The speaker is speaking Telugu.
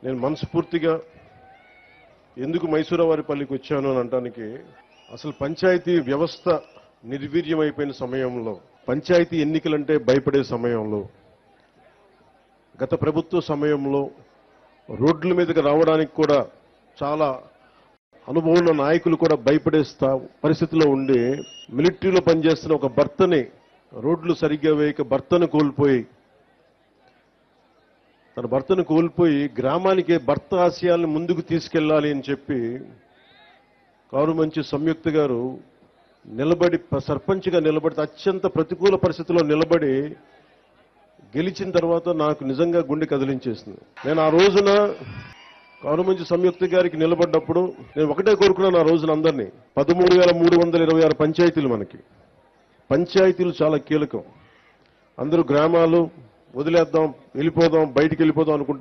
నేను మనస్ఫూర్తిగా ఎందుకు మైసూరావారిపల్లికి వచ్చాను అని అనడానికి, అసలు పంచాయతీ వ్యవస్థ నిర్వీర్యమైపోయిన సమయంలో, పంచాయతీ ఎన్నికలంటే భయపడే సమయంలో, గత ప్రభుత్వ సమయంలో రోడ్ల మీదకి రావడానికి కూడా చాలా అనుభవం ఉన్న నాయకులు కూడా భయపడే పరిస్థితిలో ఉండి, మిలిటరీలో పనిచేస్తున్న ఒక భర్తని రోడ్లు సరిగ్గా వేయక తన భర్తను కోల్పోయి గ్రామానికి భర్త ఆశయాలను ముందుకు తీసుకెళ్లాలి అని చెప్పి కారుమంచి సంయుక్త గారు నిలబడి సర్పంచ్గా నిలబడి అత్యంత ప్రతికూల పరిస్థితుల్లో నిలబడి గెలిచిన తర్వాత నాకు నిజంగా గుండె కదిలించేసింది. నేను ఆ రోజున కారుమంచి సంయుక్త గారికి నిలబడ్డప్పుడు నేను ఒకటే కోరుకున్నాను. ఆ రోజున అందరినీ 13,326 పంచాయతీలు, మనకి పంచాయతీలు చాలా కీలకం. అందరూ గ్రామాలు వదిలేద్దాం, వెళ్ళిపోదాం, బయటికి వెళ్ళిపోదాం అనుకుంటారు.